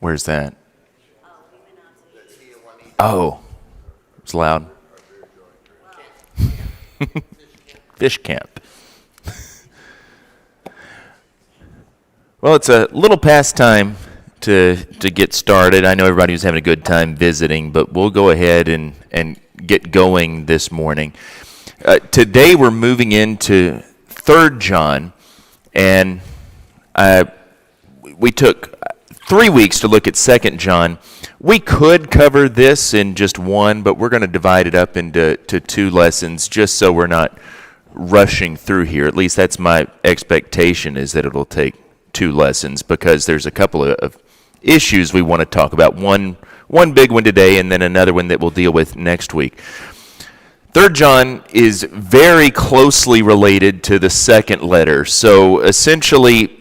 Where's that? Oh, it's loud. Fish camp. Well, it's a little past time to get started. I know everybody was having a good time visiting, but we'll go ahead and get going this morning. Today we're moving into 3 John, and we took 3 weeks to look at 2 John. We could cover this in just one, but we're going to divide it up into 2 lessons just so we're not rushing through here. At least that's my expectation, is that it'll take 2 lessons, because there's a couple of issues we want to talk about. One big one today, and then another one that we'll deal with next week. 3 John is very closely related to the second letter. So essentially,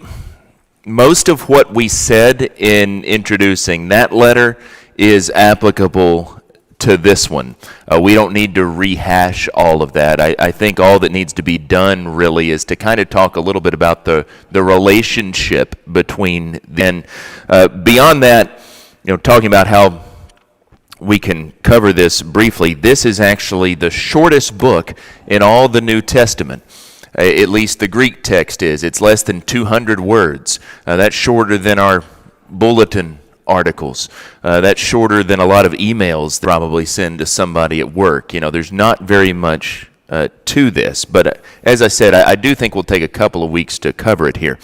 most of what we said in introducing that letter is applicable to this one. We don't need to rehash all of that. I think all that needs to be done really is to kind of talk a little bit about the relationship between them. Beyond that, talking about how we can cover this briefly. This is actually the shortest book in all the New Testament. At least the Greek text is. It's less than 200 words. That's shorter than our bulletin articles. That's shorter than a lot of emails they probably send to somebody at work. There's not very much to this. But as I said, I do think we'll take a couple of weeks to cover it here.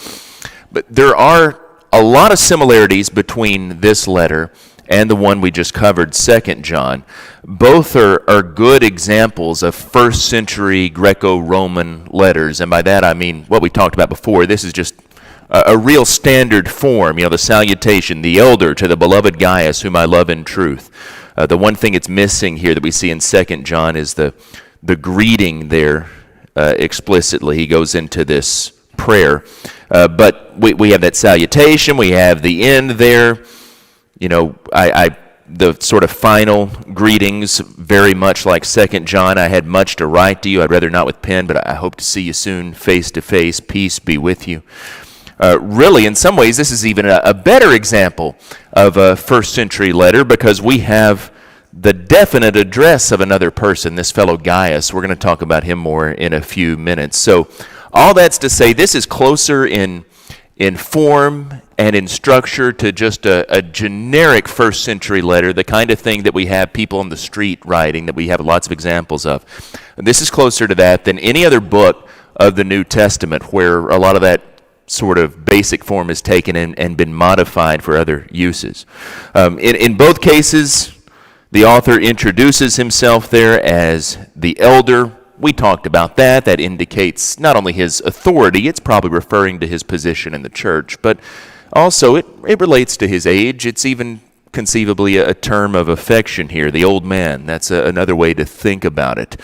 But there are a lot of similarities between this letter and the one we just covered, 2 John. Both are good examples of first century Greco-Roman letters. And by that I mean what we talked about before. This is just a real standard form, the salutation, the elder to the beloved Gaius, whom I love in truth. The one thing it's missing here that we see in 2 John is the greeting there explicitly. He goes into this prayer. But we have that salutation, we have the end there. The sort of final greetings, very much like 2 John. I had much to write to you. I'd rather not with pen, but I hope to see you soon, face to face. Peace be with you. Really, in some ways, this is even a better example of a first century letter, because we have the definite address of another person, this fellow Gaius. We're going to talk about him more in a few minutes. So all that's to say, this is closer in form and in structure to just a generic first century letter, the kind of thing that we have people on the street writing, that we have lots of examples of. And this is closer to that than any other book of the New Testament, where a lot of that sort of basic form is taken and been modified for other uses. In both cases, the author introduces himself there as the elder. We talked about that. That indicates not only his authority, it's probably referring to his position in the church, but also it relates to his age. It's even conceivably a term of affection here, the old man. That's another way to think about it.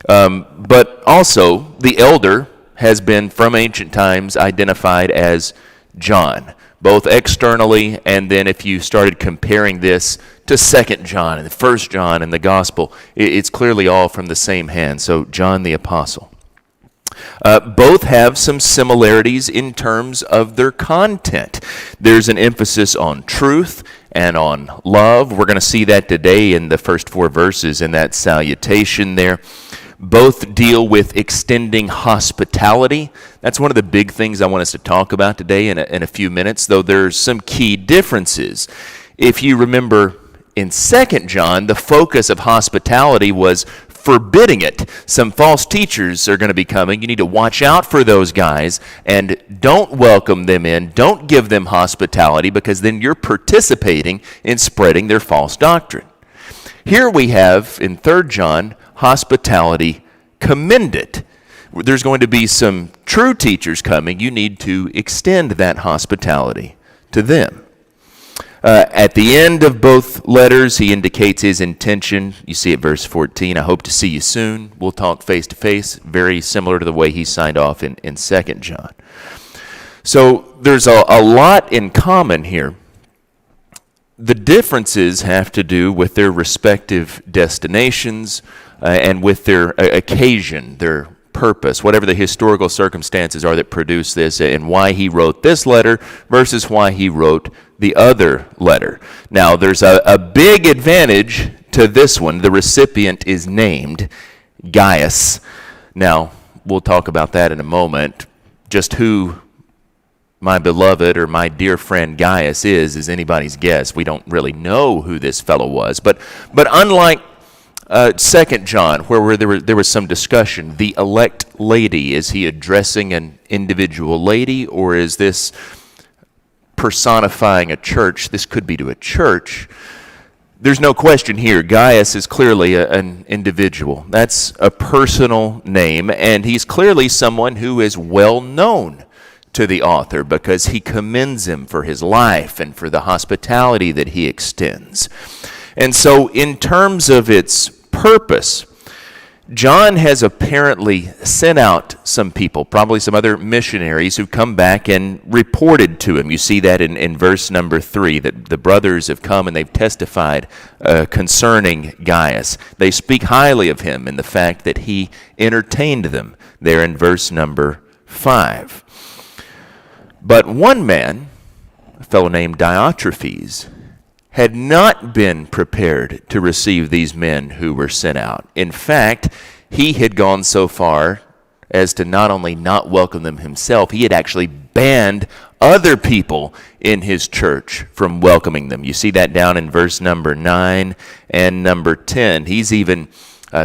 But also, the elder has been, from ancient times, identified as John, both externally, and then if you started comparing this to 2 John and 1 John and the Gospel, it's clearly all from the same hand. So John the Apostle. Both have some similarities in terms of their content. There's an emphasis on truth and on love. We're going to see that today in the first 4 verses in that salutation there. Both deal with extending hospitality. That's one of the big things I want us to talk about today in a few minutes, though there's some key differences. If you remember in 2 John, the focus of hospitality was forbidding it. Some false teachers are going to be coming. You need to watch out for those guys and don't welcome them in. Don't give them hospitality, because then you're participating in spreading their false doctrine. Here we have in 3 John, hospitality commended. There's going to be some true teachers coming. You need to extend that hospitality to them. At the end of both letters, he indicates his intention. You see at verse 14, I hope to see you soon. We'll talk face to face, very similar to the way he signed off in 2 John. So there's a lot in common here. The differences have to do with their respective destinations and with their occasion, their purpose, whatever the historical circumstances are that produce this, and why he wrote this letter versus why he wrote the other letter. Now, there's a big advantage to this one. The recipient is named Gaius. Now, we'll talk about that in a moment. Just who my beloved or my dear friend Gaius is anybody's guess. We don't really know who this fellow was. But unlike 2 John, where there was some discussion, the elect lady, is he addressing an individual lady, or is this personifying a church? This could be to a church. There's no question here. Gaius is clearly an individual. That's a personal name, and he's clearly someone who is well known to the author because he commends him for his life and for the hospitality that he extends. And so in terms of its purpose, John has apparently sent out some people, probably some other missionaries, who come back and reported to him. You see that in verse number 3, that the brothers have come and they've testified concerning Gaius. They speak highly of him and the fact that he entertained them there in verse number 5. But one man, a fellow named Diotrephes, had not been prepared to receive these men who were sent out. In fact, he had gone so far as to not only not welcome them himself, he had actually banned other people in his church from welcoming them. You see that down in verse number 9 and number 10. He's even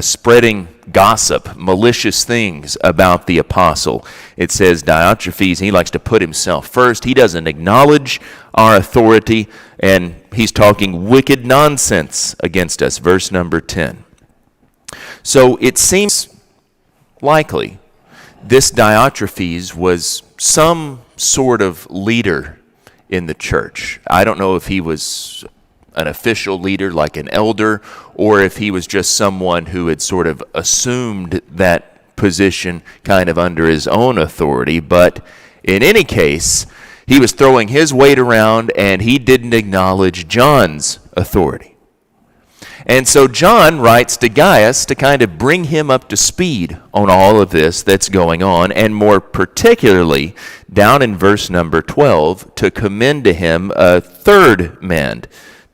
spreading gossip, malicious things about the apostle. It says Diotrephes, he likes to put himself first. He doesn't acknowledge our authority, and he's talking wicked nonsense against us. Verse number 10. So it seems likely this Diotrephes was some sort of leader in the church. I don't know if he was an official leader like an elder, or if he was just someone who had sort of assumed that position kind of under his own authority. But in any case, he was throwing his weight around, and he didn't acknowledge John's authority. And so John writes to Gaius to kind of bring him up to speed on all of this that's going on, and more particularly, down in verse number 12, to commend to him a third man,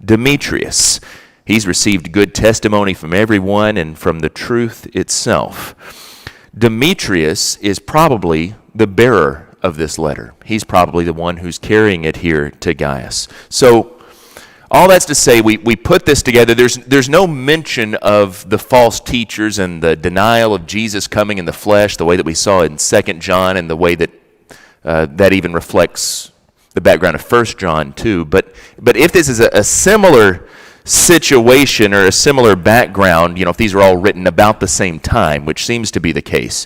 Demetrius. He's received good testimony from everyone and from the truth itself. Demetrius is probably the bearer of this letter. He's probably the one who's carrying it here to Gaius. So all that's to say, we put this together. There's no mention of the false teachers and the denial of Jesus coming in the flesh, the way that we saw in 2 John, and the way that that even reflects the background of 1 John too. But if this is a similar situation or a similar background, if these are all written about the same time, which seems to be the case,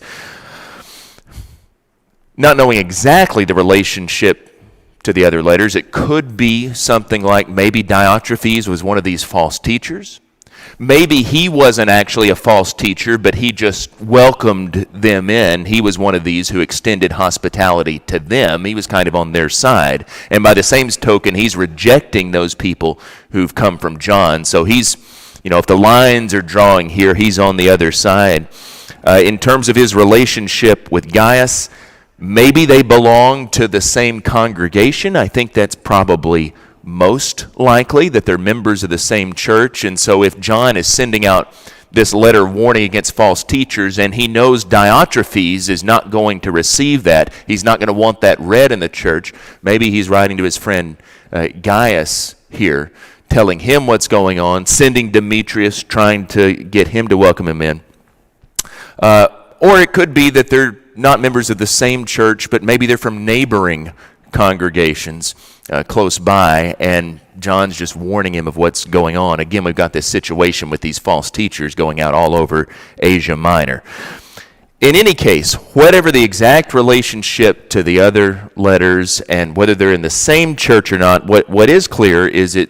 not knowing exactly the relationship to the other letters, it could be something like maybe Diotrephes was one of these false teachers. Maybe he wasn't actually a false teacher, but he just welcomed them in. He was one of these who extended hospitality to them. He was kind of on their side. And by the same token, he's rejecting those people who've come from John. So he's, if the lines are drawing here, he's on the other side. In terms of his relationship with Gaius, maybe they belong to the same congregation. I think that's probably most likely, that they're members of the same church. And so if John is sending out this letter warning against false teachers, and he knows Diotrephes is not going to receive that, he's not going to want that read in the church, maybe he's writing to his friend Gaius here, telling him what's going on, sending Demetrius, trying to get him to welcome him in. Or it could be that they're not members of the same church, but maybe they're from neighboring congregations close by, and John's just warning him of what's going on. Again, we've got this situation with these false teachers going out all over Asia Minor. In any case, whatever the exact relationship to the other letters and whether they're in the same church or not, what is clear is it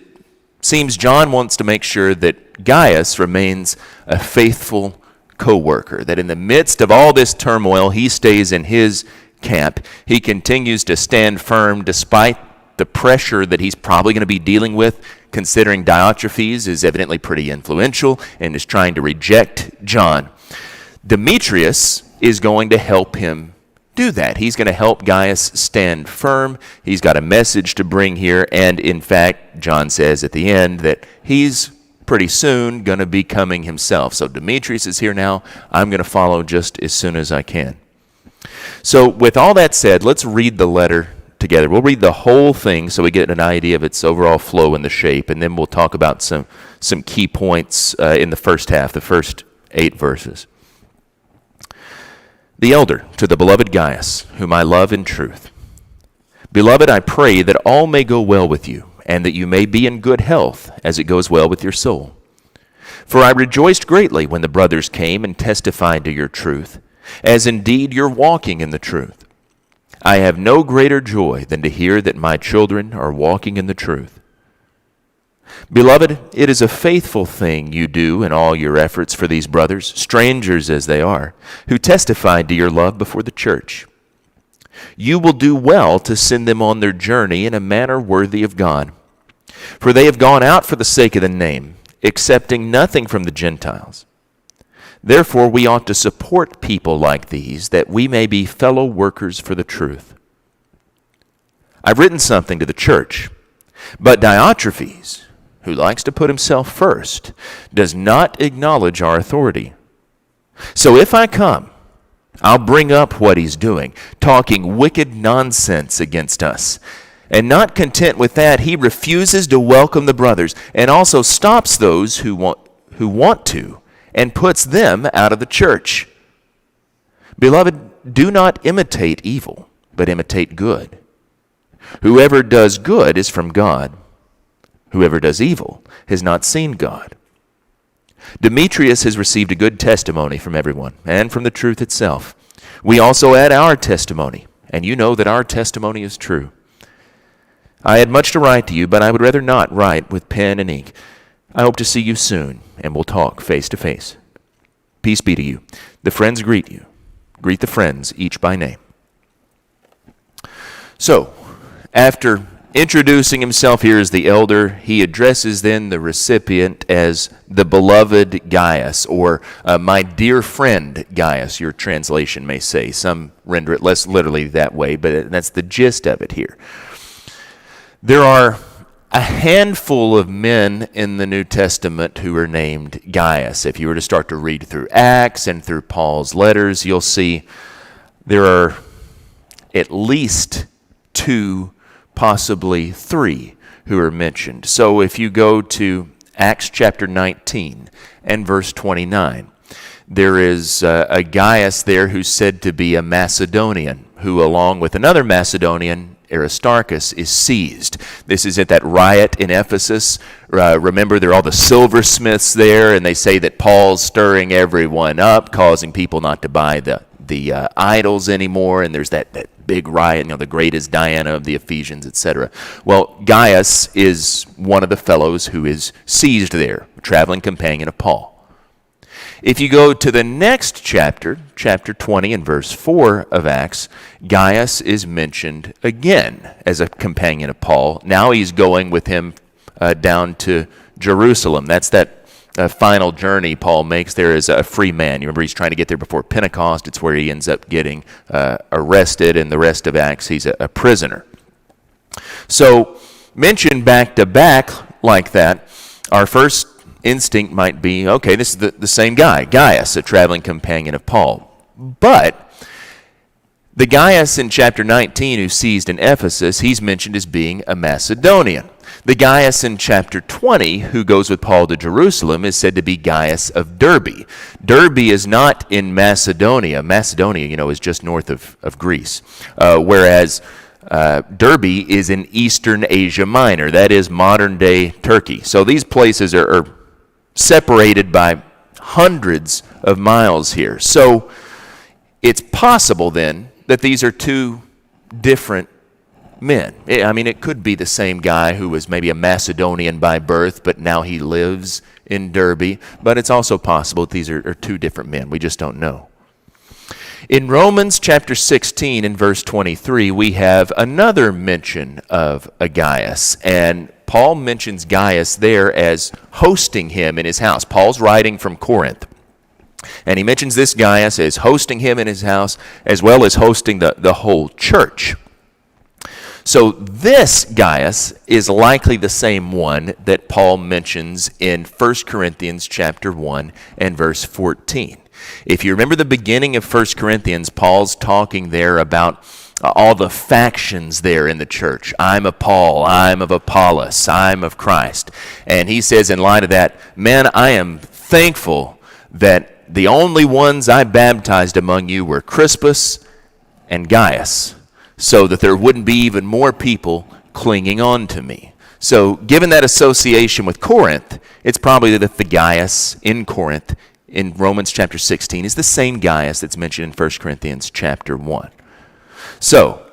seems John wants to make sure that Gaius remains a faithful co-worker, that in the midst of all this turmoil, he stays in his camp. He continues to stand firm despite the pressure that he's probably going to be dealing with, considering Diotrephes is evidently pretty influential and is trying to reject John. Demetrius is going to help him do that. He's going to help Gaius stand firm. He's got a message to bring here, and in fact, John says at the end that he's pretty soon going to be coming himself. So Demetrius is here now. I'm going to follow just as soon as I can. So with all that said, let's read the letter together. We'll read the whole thing so we get an idea of its overall flow and the shape, and then we'll talk about some key points in the first half, the first 8 verses. The elder, to the beloved Gaius, whom I love in truth. Beloved, I pray that all may go well with you, and that you may be in good health, as it goes well with your soul. For I rejoiced greatly when the brothers came and testified to your truth, as indeed you're walking in the truth. I have no greater joy than to hear that my children are walking in the truth. Beloved, it is a faithful thing you do in all your efforts for these brothers, strangers as they are, who testified to your love before the church. You will do well to send them on their journey in a manner worthy of God. For they have gone out for the sake of the name, accepting nothing from the Gentiles. Therefore we ought to support people like these, that we may be fellow workers for the truth. I've written something to the church, but Diotrephes, who likes to put himself first, does not acknowledge our authority. So if I come, I'll bring up what he's doing, talking wicked nonsense against us. And not content with that, he refuses to welcome the brothers and also stops those who want to and puts them out of the church. Beloved, do not imitate evil, but imitate good. Whoever does good is from God. Whoever does evil has not seen God. Demetrius has received a good testimony from everyone and from the truth itself. We also add our testimony, and you know that our testimony is true. I had much to write to you, but I would rather not write with pen and ink. I hope to see you soon, and we'll talk face to face. Peace be to you. The friends greet you. Greet the friends, each by name. So, after introducing himself here as the elder, he addresses then the recipient as the beloved Gaius, or my dear friend Gaius, your translation may say. Some render it less literally that way, but that's the gist of it here. There are a handful of men in the New Testament who are named Gaius. If you were to start to read through Acts and through Paul's letters, you'll see there are at least 2, possibly 3 who are mentioned. So if you go to Acts chapter 19 and verse 29, there is a Gaius there who's said to be a Macedonian, who along with another Macedonian, Aristarchus, is seized. This is at that riot in Ephesus. Remember, there are all the silversmiths there, and they say that Paul's stirring everyone up, causing people not to buy the idols anymore, and there's that big riot, the great is Diana of the Ephesians, etc. Well, Gaius is one of the fellows who is seized there, a traveling companion of Paul. If you go to the next chapter, chapter 20 and verse 4 of Acts, Gaius is mentioned again as a companion of Paul. Now he's going with him down to Jerusalem. That's that final journey Paul makes there as a free man. You remember he's trying to get there before Pentecost. It's where he ends up getting arrested, and the rest of Acts he's a prisoner. So mentioned back to back like that, our first instinct might be, okay, this is the same guy, Gaius, a traveling companion of Paul. But the Gaius in chapter 19 who's seized in Ephesus, he's mentioned as being a Macedonian. The Gaius in chapter 20 who goes with Paul to Jerusalem is said to be Gaius of Derbe. Derbe is not in Macedonia. Macedonia, is just north of Greece, whereas Derbe is in eastern Asia Minor. That is modern-day Turkey. So these places are separated by hundreds of miles here. So it's possible then that these are 2 different men. I mean, it could be the same guy who was maybe a Macedonian by birth, but now he lives in Derbe. But it's also possible that these are 2 different men. We just don't know. In Romans chapter 16 and verse 23, we have another mention of a Gaius, and Paul mentions Gaius there as hosting him in his house. Paul's writing from Corinth. And he mentions this Gaius as hosting him in his house, as well as hosting the whole church. So this Gaius is likely the same one that Paul mentions in 1 Corinthians chapter 1 and verse 14. If you remember the beginning of 1 Corinthians, Paul's talking there about all the factions there in the church. I'm of Paul, I'm of Apollos, I'm of Christ. And he says in light of that, man, I am thankful that the only ones I baptized among you were Crispus and Gaius, so that there wouldn't be even more people clinging on to me. So given that association with Corinth, it's probably that the Gaius in Corinth in Romans chapter 16 is the same Gaius that's mentioned in 1 Corinthians chapter 1. So,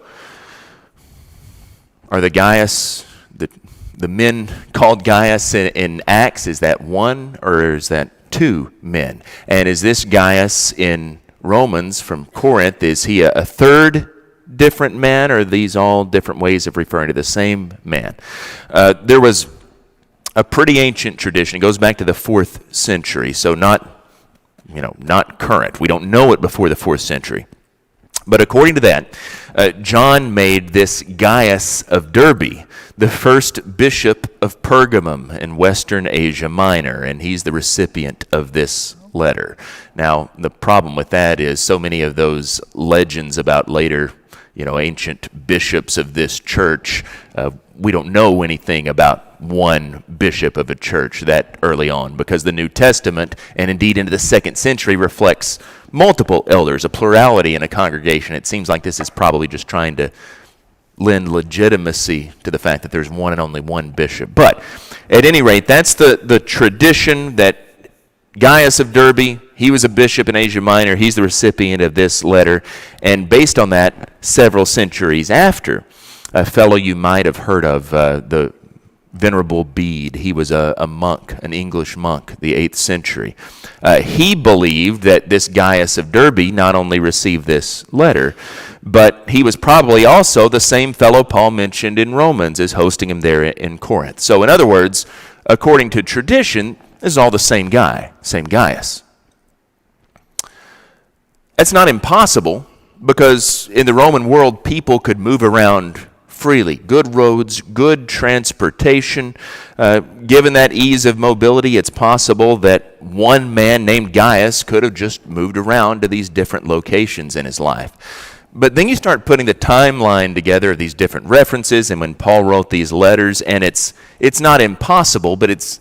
are the Gaius, the men called Gaius in Acts, is that one or is that two men? And is this Gaius in Romans from Corinth, is he a third different man, or are these all different ways of referring to the same man? There was a pretty ancient tradition. It goes back to the 4th century, so not current. We don't know it before the 4th century. But according to that, John made this Gaius of Derbe the first bishop of Pergamum in Western Asia Minor, and he's the recipient of this letter. Now, the problem with that is so many of those legends about later, ancient bishops of this church, we don't know anything about one bishop of a church that early on, because the New Testament, and indeed into the 2nd century, reflects multiple elders, a plurality in a congregation. It seems like this is probably just trying to lend legitimacy to the fact that there's one and only one bishop. But at any rate, that's the tradition, that Gaius of Derbe, he was a bishop in Asia Minor. He's the recipient of this letter. And based on that, several centuries after, a fellow you might have heard of, the Venerable Bede. He was a monk, an English monk, the 8th century. He believed that this Gaius of Derbe not only received this letter, but he was probably also the same fellow Paul mentioned in Romans as hosting him there in Corinth. So in other words, according to tradition, this is all the same guy, same Gaius. That's not impossible, because in the Roman world, people could move around freely. Good roads, good transportation. Given that ease of mobility, it's possible that one man named Gaius could have just moved around to these different locations in his life. But then you start putting the timeline together of these different references, and when Paul wrote these letters, and it's not impossible, but it's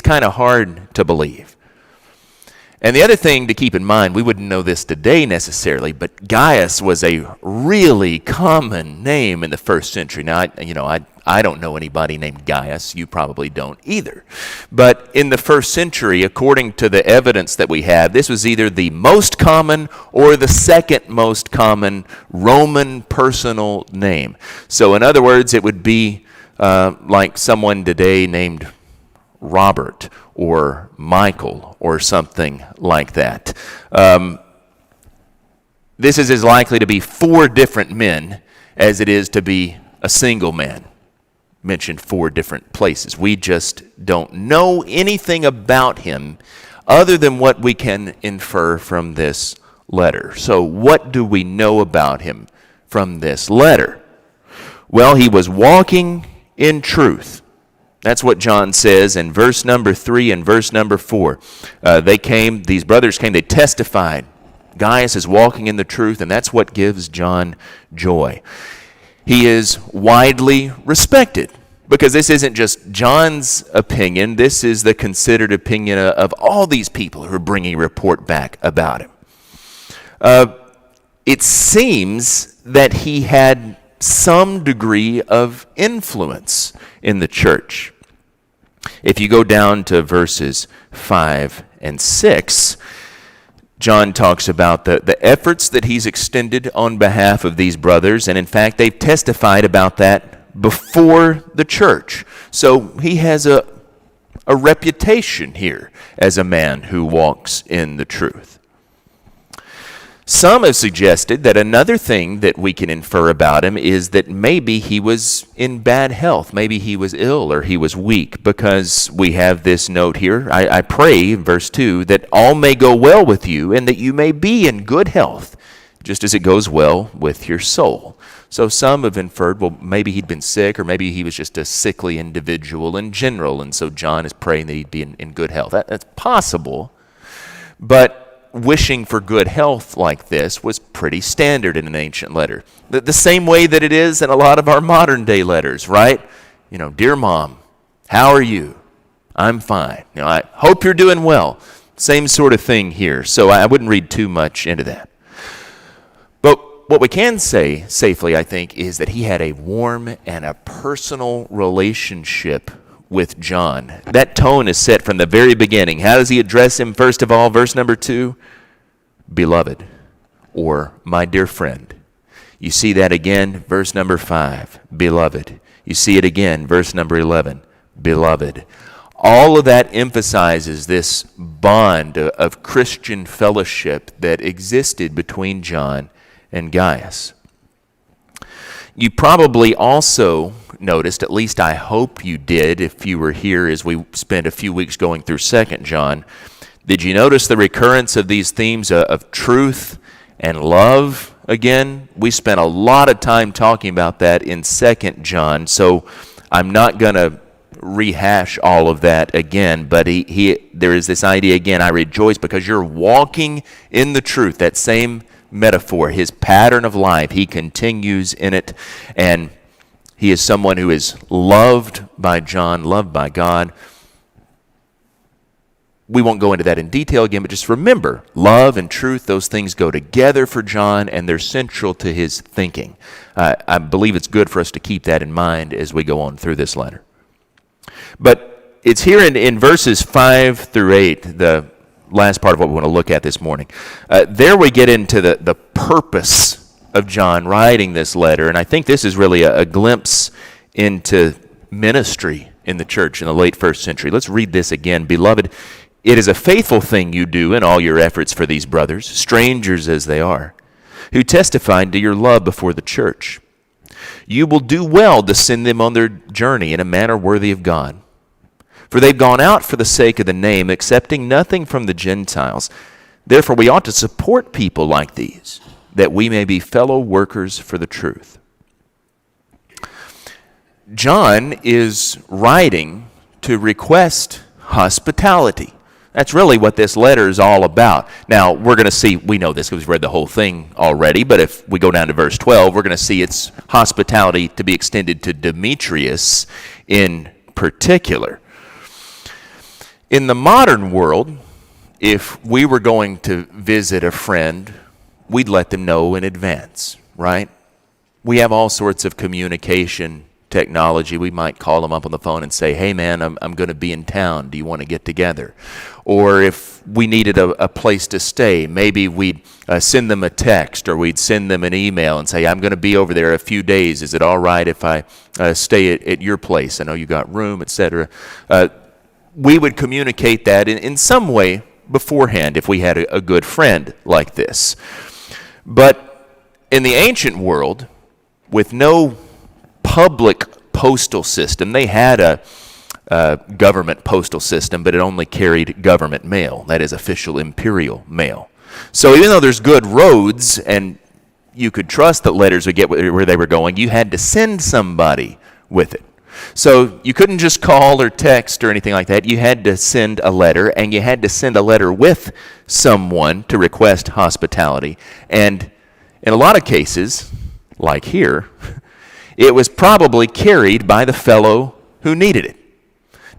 kind of hard to believe. And the other thing to keep in mind, we wouldn't know this today necessarily, but Gaius was a really common name in the 1st century. Now, I don't know anybody named Gaius. You probably don't either. But in the 1st century, according to the evidence that we have, this was either the most common or the second most common Roman personal name. So in other words, it would be like someone today named Robert or Michael or something like that. This is as likely to be 4 different men as it is to be a single man mentioned 4 different places. We just don't know anything about him other than what we can infer from this letter. So what do we know about him from this letter? Well, he was walking in truth. That's what John says in verse number 3 and verse number 4. These brothers came, they testified. Gaius is walking in the truth, and that's what gives John joy. He is widely respected, because this isn't just John's opinion. This is the considered opinion of all these people who are bringing a report back about him. It seems that he had some degree of influence in the church. If you go down to verses 5 and 6, John talks about the efforts that he's extended on behalf of these brothers, and in fact, they've testified about that before the church. So he has a reputation here as a man who walks in the truth. Some have suggested that another thing that we can infer about him is that maybe he was in bad health. Maybe he was ill or he was weak, because we have this note here. I pray, in verse 2, that all may go well with you and that you may be in good health, just as it goes well with your soul. So some have inferred, well, maybe he'd been sick, or maybe he was just a sickly individual in general, and so John is praying that he'd be in good health. That's possible, but wishing for good health like this was pretty standard in an ancient letter. The same way that it is in a lot of our modern day letters, right? Dear Mom, how are you? I'm fine. I hope you're doing well. Same sort of thing here. So I wouldn't read too much into that. But what we can say safely, I think, is that he had a warm and a personal relationship with John. That tone is set from the very beginning. How does he address him? First of all, verse number 2, beloved, or my dear friend. You see that again, verse number 5, beloved. You see it again, verse number 11, beloved. All of that emphasizes this bond of Christian fellowship that existed between John and Gaius. You probably also noticed, at least I hope you did if you were here as we spent a few weeks going through 2 John, did you notice the recurrence of these themes of truth and love again? We spent a lot of time talking about that in 2 John, so I'm not going to rehash all of that again, but there is this idea again, I rejoice because you're walking in the truth, that same metaphor, his pattern of life, he continues in it, and he is someone who is loved by John, loved by God. We won't go into that in detail again, but just remember, love and truth, those things go together for John, and they're central to his thinking. I believe it's good for us to keep that in mind as we go on through this letter. But it's here in verses 5 through 8, the last part of what we want to look at this morning. There we get into the purpose of John writing this letter, and I think this is really a glimpse into ministry in the church in the late first century. Let's read this again. Beloved, it is a faithful thing you do in all your efforts for these brothers, strangers as they are, who testified to your love before the church. You will do well to send them on their journey in a manner worthy of God. For they've gone out for the sake of the name, accepting nothing from the Gentiles. Therefore, we ought to support people like these, that we may be fellow workers for the truth. John is writing to request hospitality. That's really what this letter is all about. Now, we're going to see, we know this because we've read the whole thing already, but if we go down to verse 12, we're going to see it's hospitality to be extended to Demetrius in particular. In the modern world, if we were going to visit a friend, we'd let them know in advance, right? We have all sorts of communication technology. We might call them up on the phone and say, hey man, I'm going to be in town. Do you want to get together? Or if we needed a place to stay, maybe we'd send them a text or we'd send them an email and say, I'm going to be over there a few days. Is it all right if I stay at your place? I know you got room, etc. We would communicate that in some way beforehand if we had a good friend like this. But in the ancient world, with no public postal system, they had a government postal system, but it only carried government mail, that is official imperial mail. So even though there's good roads and you could trust that letters would get where they were going, you had to send somebody with it. So you couldn't just call or text or anything like that. You had to send a letter, and you had to send a letter with someone to request hospitality. And in a lot of cases, like here, it was probably carried by the fellow who needed it.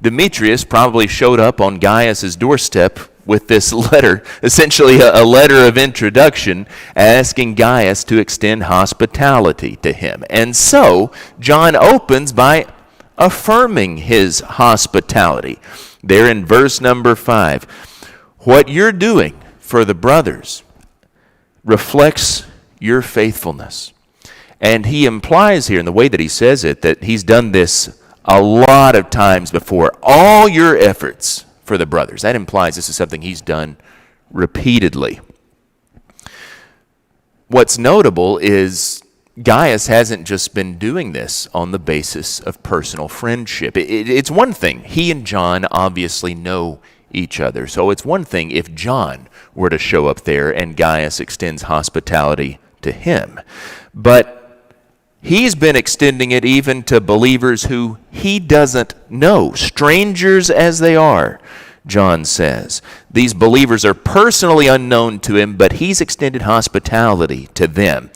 Demetrius probably showed up on Gaius' doorstep with this letter, essentially a letter of introduction, asking Gaius to extend hospitality to him. And so John opens by affirming his hospitality. There in verse number 5, what you're doing for the brothers reflects your faithfulness. And he implies here in the way that he says it that he's done this a lot of times before. All your efforts for the brothers. That implies this is something he's done repeatedly. what's notable is Gaius hasn't just been doing this on the basis of personal friendship. It's one thing. He and John obviously know each other. So it's one thing if John were to show up there and Gaius extends hospitality to him. But he's been extending it even to believers who he doesn't know, strangers as they are, John says. These believers are personally unknown to him, but he's extended hospitality to them.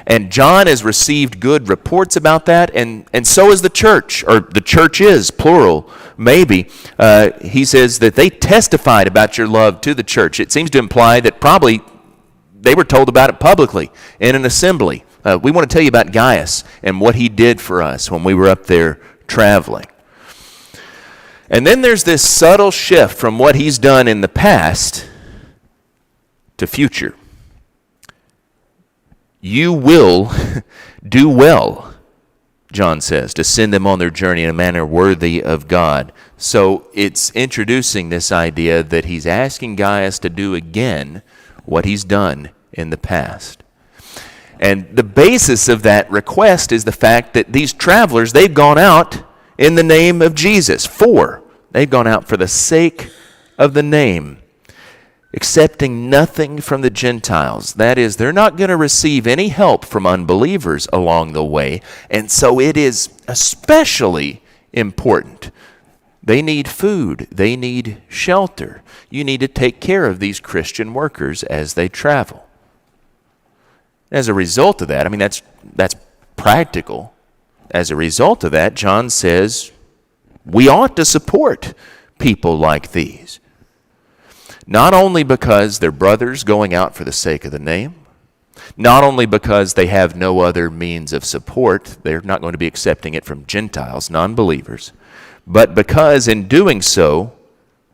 And John has received good reports about that, and so is the church, or the church is, plural, maybe. He says that they testified about your love to the church. It seems to imply that probably they were told about it publicly in an assembly. We want to tell you about Gaius and what he did for us when we were up there traveling. And then there's this subtle shift from what he's done in the past to future. You will do well, John says, to send them on their journey in a manner worthy of God. So it's introducing this idea that he's asking Gaius to do again what he's done in the past. And the basis of that request is the fact that these travelers, they've gone out in the name of Jesus. They've gone out for the sake of the name, accepting nothing from the Gentiles. That is, they're not going to receive any help from unbelievers along the way, and so it is especially important. They need food. They need shelter. You need to take care of these Christian workers as they travel. As a result of that, that's practical. As a result of that, John says, we ought to support people like these. Not only because they're brothers going out for the sake of the name, not only because they have no other means of support, they're not going to be accepting it from Gentiles, non-believers, but because in doing so,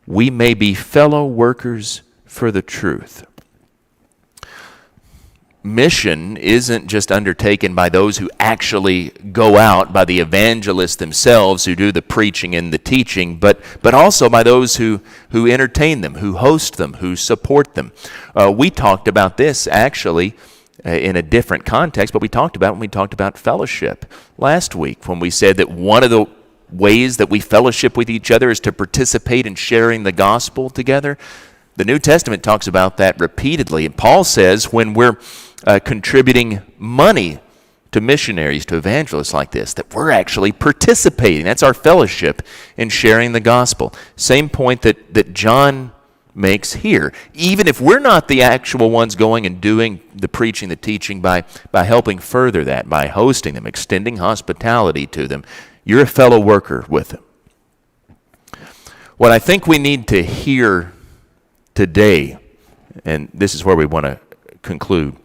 we may be fellow workers for the truth. Mission isn't just undertaken by those who actually go out, by the evangelists themselves who do the preaching and the teaching, but also by those who entertain them, who host them, who support them. We talked about this actually in a different context, but we talked about it when we talked about fellowship last week, when we said that one of the ways that we fellowship with each other is to participate in sharing the gospel together. The New Testament talks about that repeatedly. And Paul says when we're contributing money to missionaries, to evangelists like this, that we're actually participating. That's our fellowship in sharing the gospel. Same point that John makes here. Even if we're not the actual ones going and doing the preaching, the teaching, by helping further that, by hosting them, extending hospitality to them, you're a fellow worker with them. What I think we need to hear today, and this is where we want to conclude,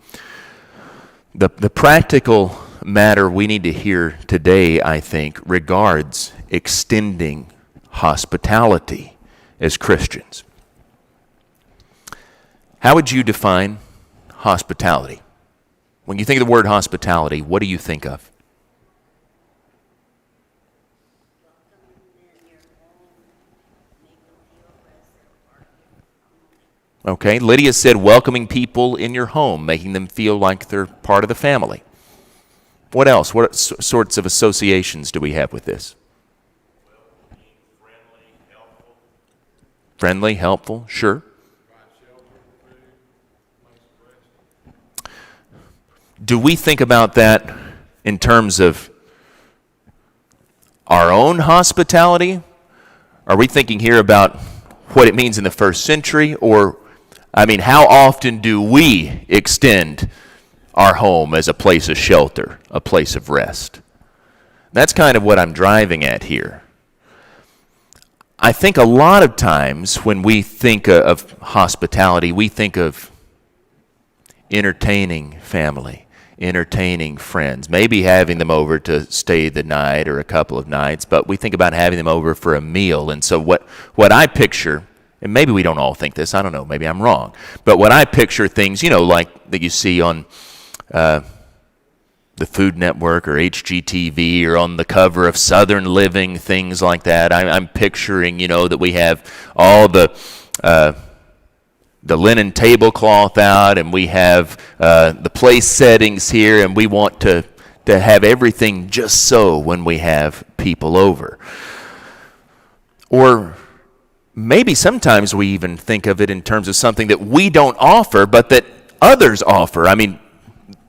the practical matter we need to hear today, I think, regards extending hospitality as Christians. How would you define hospitality? When you think of the word hospitality, what do you think of? Okay, Lydia said welcoming people in your home, making them feel like they're part of the family. What else? What sorts of associations do we have with this? Well, being friendly, helpful. Friendly, helpful, sure. Do we think about that in terms of our own hospitality? Are we thinking here about what it means in the first century? Or, how often do we extend our home as a place of shelter, a place of rest? That's kind of what I'm driving at here. I think a lot of times when we think of hospitality, we think of entertaining family, entertaining friends, maybe having them over to stay the night or a couple of nights, but we think about having them over for a meal. And so what I picture, and maybe we don't all think this, I don't know, maybe I'm wrong, but when I picture things, like that you see on the Food Network or HGTV or on the cover of Southern Living, things like that, I'm picturing, that we have all the the linen tablecloth out, and we have the place settings here, and we want to have everything just so when we have people over. Or maybe sometimes we even think of it in terms of something that we don't offer, but that others offer. I mean,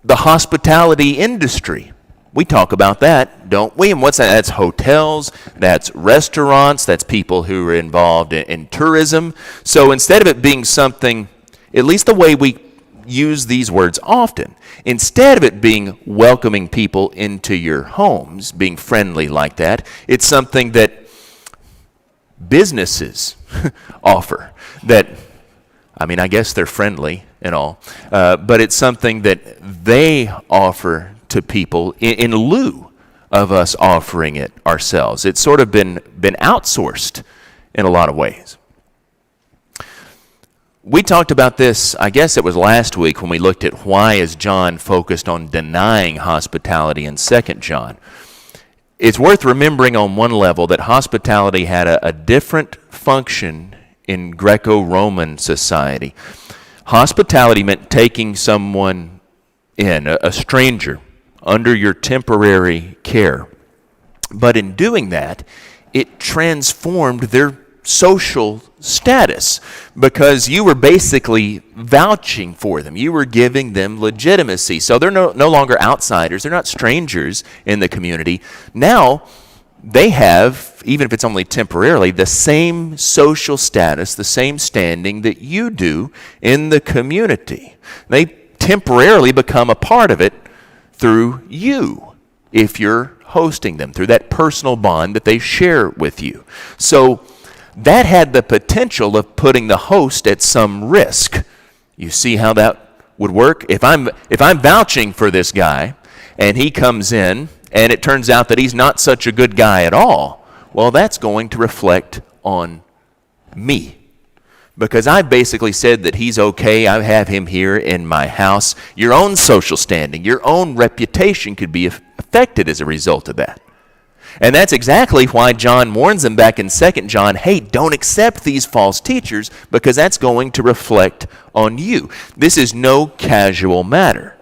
the hospitality industry. We talk about that, don't we? And what's that? That's hotels, that's restaurants, that's people who are involved in tourism. So instead of it being something, at least the way we use these words often, instead of it being welcoming people into your homes, being friendly like that, it's something that businesses offer. That, I mean, I guess they're friendly and all, but it's something that they offer to people in lieu of us offering it ourselves. It's sort of been outsourced in a lot of ways. We talked about this, I guess it was last week when we looked at why is John focused on denying hospitality in 2 John. It's worth remembering on one level that hospitality had a different function in Greco-Roman society. Hospitality meant taking someone in, a stranger, under your temporary care. But in doing that, it transformed their social status because you were basically vouching for them. You were giving them legitimacy. So they're no longer outsiders. They're not strangers in the community. Now they have, even if it's only temporarily, the same social status, the same standing that you do in the community. They temporarily become a part of it through you, if you're hosting them, through that personal bond that they share with you. So that had the potential of putting the host at some risk. You see how that would work? If I'm vouching for this guy and he comes in and it turns out that he's not such a good guy at all, well, that's going to reflect on me. Because I've basically said that he's okay, I have him here in my house. Your own social standing, your own reputation could be affected as a result of that. And that's exactly why John warns them back in 2 John, hey, don't accept these false teachers because that's going to reflect on you. This is no casual matter.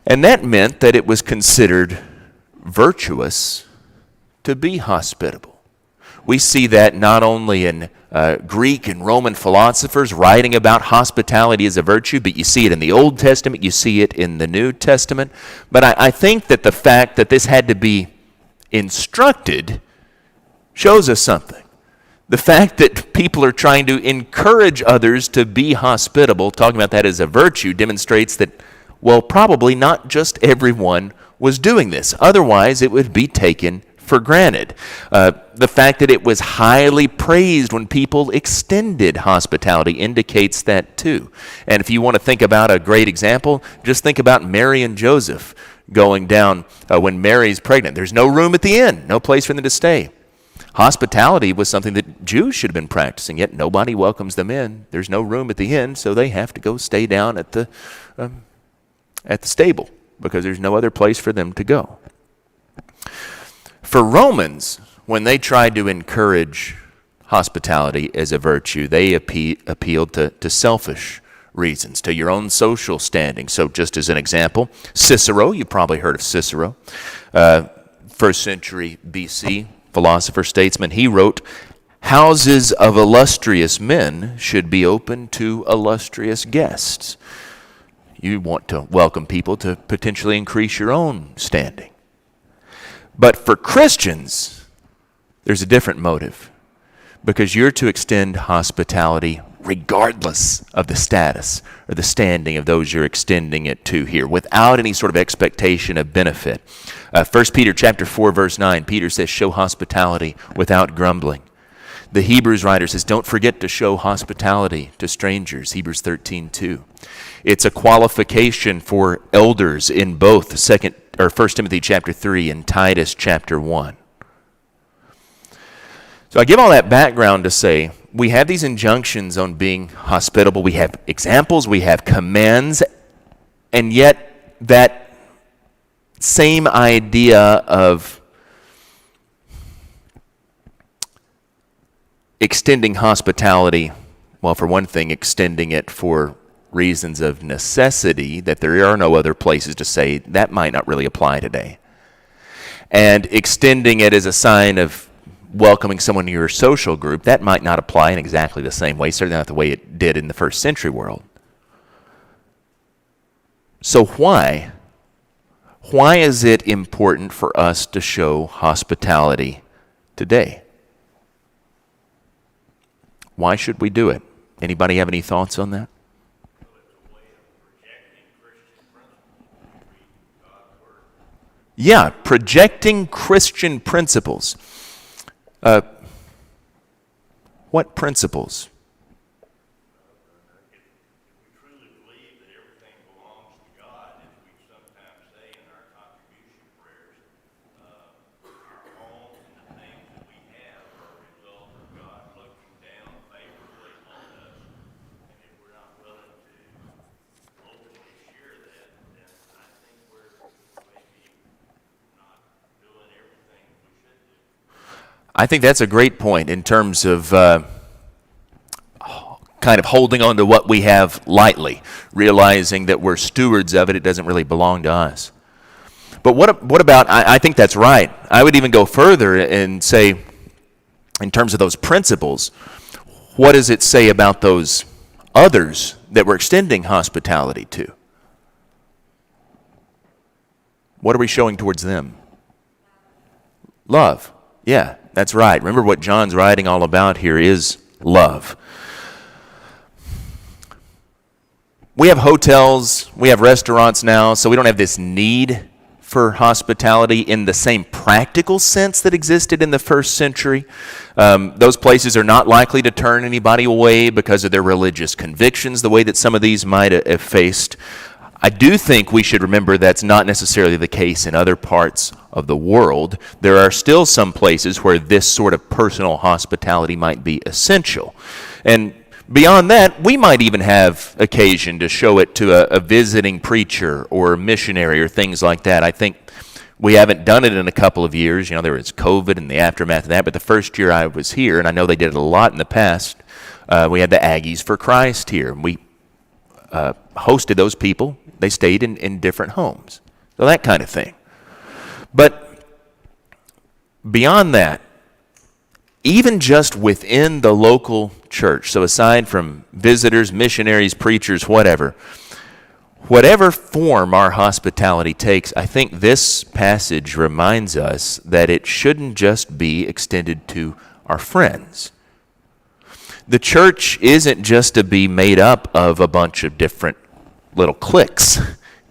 And that meant that it was considered virtuous to be hospitable. We see that not only in Greek and Roman philosophers writing about hospitality as a virtue, but you see it in the Old Testament, you see it in the New Testament. But I think that the fact that this had to be instructed shows us something. The fact that people are trying to encourage others to be hospitable, talking about that as a virtue, demonstrates that, well, probably not just everyone was doing this. Otherwise, it would be taken for granted. The fact that it was highly praised when people extended hospitality indicates that too. And if you want to think about a great example, just think about Mary and Joseph going down when Mary's pregnant. There's no room at the inn, no place for them to stay. Hospitality was something that Jews should have been practicing, yet nobody welcomes them in. There's no room at the inn, so they have to go stay down at the stable because there's no other place for them to go. For Romans, when they tried to encourage hospitality as a virtue, they appealed to selfish reasons, to your own social standing. So just as an example, Cicero, you've probably heard of Cicero, first century BC philosopher, statesman, he wrote, houses of illustrious men should be open to illustrious guests. You want to welcome people to potentially increase your own standing. But for Christians, there's a different motive, because you're to extend hospitality regardless of the status or the standing of those you're extending it to here, without any sort of expectation of benefit. 1 Peter chapter 4, verse 9, Peter says, show hospitality without grumbling. The Hebrews writer says, don't forget to show hospitality to strangers, Hebrews 13:2. It's a qualification for elders in both 1 Timothy chapter 3 and Titus chapter 1. So I give all that background to say we have these injunctions on being hospitable. We have examples, we have commands, and yet that same idea of extending hospitality, Well, for one thing, extending it for reasons of necessity, that there are no other places to say, that might not really apply today. And extending it as a sign of welcoming someone to your social group, that might not apply in exactly the same way, certainly not the way it did in the first century world. So why is it important for us to show hospitality today? Why should we do it? Anybody have any thoughts on that? Yeah, projecting Christian principles. What principles? We truly believe that everything belongs to God, as we sometimes say in our contribution prayers, our homes and the things that we have are a result of God looking down favorably on us. And if we're not willing to openly share that, then I think we're maybe not doing everything we should do. I think that's a great point in terms of kind of holding on to what we have lightly, realizing that we're stewards of it. It doesn't really belong to us. But what about, I think that's right. I would even go further and say, in terms of those principles, what does it say about those others that we're extending hospitality to? What are we showing towards them? Love. Yeah, that's right. Remember what John's writing all about here is love. We have hotels, we have restaurants now, so we don't have this need for hospitality in the same practical sense that existed in the first century. Those places are not likely to turn anybody away because of their religious convictions, the way that some of these might have faced. I do think we should remember that's not necessarily the case in other parts of the world. There are still some places where this sort of personal hospitality might be essential. And beyond that, we might even have occasion to show it to a visiting preacher or a missionary or things like that. I think we haven't done it in a couple of years. You know, there was COVID and the aftermath of that, but the first year I was here, and I know they did it a lot in the past, we had the Aggies for Christ here. We hosted those people. They stayed in different homes. So that kind of thing. But beyond that, even just within the local church, so aside from visitors, missionaries, preachers, whatever form our hospitality takes, I think this passage reminds us that it shouldn't just be extended to our friends. The church isn't just to be made up of a bunch of different little cliques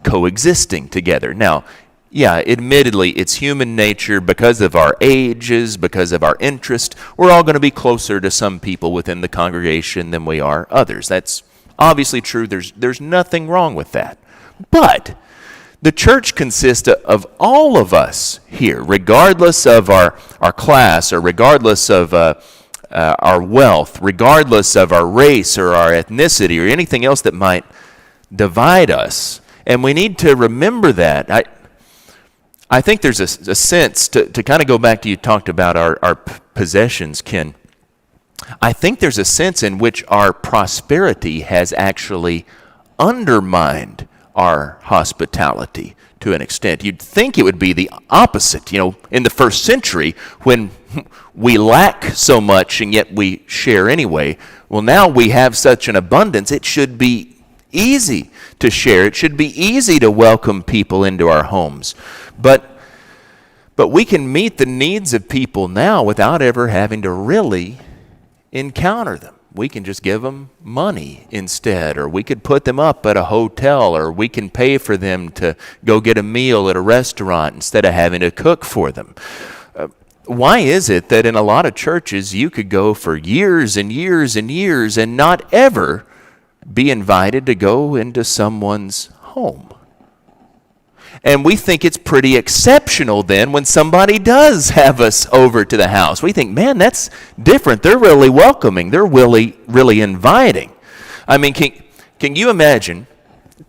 coexisting together. Now, yeah, admittedly, it's human nature because of our ages, because of our interest. We're all going to be closer to some people within the congregation than we are others. That's obviously true. There's nothing wrong with that. But the church consists of all of us here, regardless of our class or regardless of our wealth, regardless of our race or our ethnicity or anything else that might divide us. And we need to remember that. I think there's a sense, to kind of go back to you talked about our possessions, Ken. I think there's a sense in which our prosperity has actually undermined our hospitality to an extent. You'd think it would be the opposite. You know, in the first century, when we lack so much and yet we share anyway, well, now we have such an abundance, it should be easy to share. It should be easy to welcome people into our homes. But we can meet the needs of people now without ever having to really encounter them. We can just give them money instead, or we could put them up at a hotel, or we can pay for them to go get a meal at a restaurant instead of having to cook for them. Why is it that in a lot of churches you could go for years and years and years and not ever be invited to go into someone's home? And we think it's pretty exceptional then when somebody does have us over to the house. We think, man, that's different. They're really welcoming. They're really inviting. I mean, can you imagine,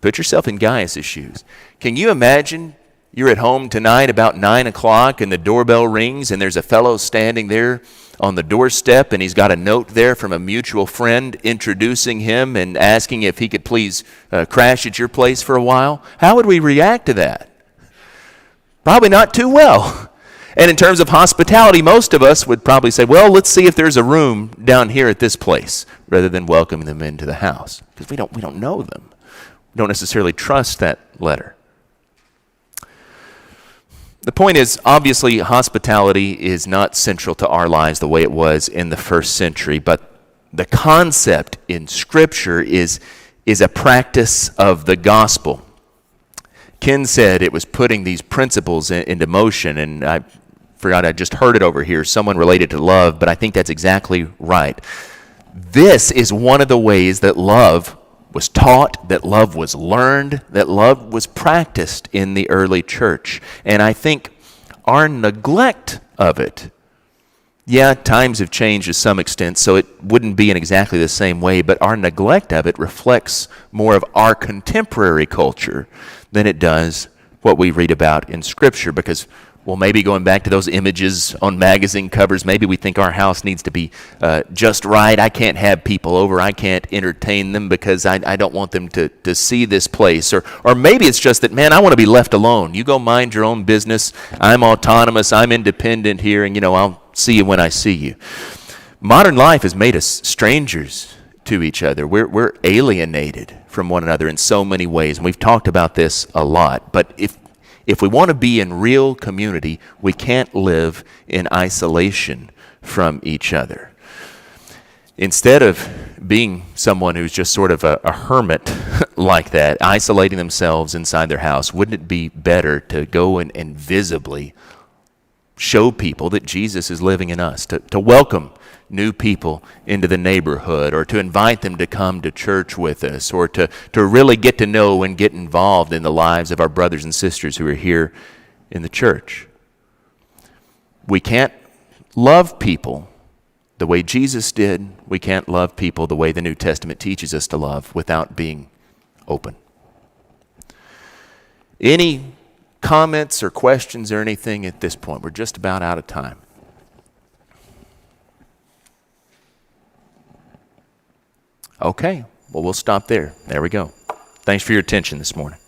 put yourself in Gaius' shoes. Can you imagine you're at home tonight about 9 o'clock and the doorbell rings and there's a fellow standing there on the doorstep and he's got a note there from a mutual friend introducing him and asking if he could please crash at your place for a while, how would we react to that? Probably not too well. And in terms of hospitality, most of us would probably say, well, let's see if there's a room down here at this place, rather than welcoming them into the house, because we don't know them. We don't necessarily trust that letter. The point is, obviously, hospitality is not central to our lives the way it was in the first century, but the concept in Scripture is a practice of the gospel. Ken said it was putting these principles into motion, and I forgot I just heard it over here, someone related to love, but I think that's exactly right. This is one of the ways that love was taught, that love was learned, that love was practiced in the early church. And I think our neglect of it, yeah, times have changed to some extent, so it wouldn't be in exactly the same way, but our neglect of it reflects more of our contemporary culture than it does what we read about in Scripture, because well, maybe going back to those images on magazine covers, maybe we think our house needs to be just right. I can't have people over. I can't entertain them because I don't want them to see this place. Or maybe it's just that, man, I want to be left alone. You go mind your own business. I'm autonomous. I'm independent here, and, I'll see you when I see you. Modern life has made us strangers to each other. We're alienated from one another in so many ways, and we've talked about this a lot. But if we want to be in real community, we can't live in isolation from each other. Instead of being someone who's just sort of a hermit like that, isolating themselves inside their house, wouldn't it be better to go and visibly show people that Jesus is living in us, to welcome new people into the neighborhood, or to invite them to come to church with us, or to really get to know and get involved in the lives of our brothers and sisters who are here in the church? We can't love people the way Jesus did. We can't love people the way the New Testament teaches us to love without being open. Any comments or questions or anything at this point? We're just about out of time. Okay, well, we'll stop there. There we go. Thanks for your attention this morning.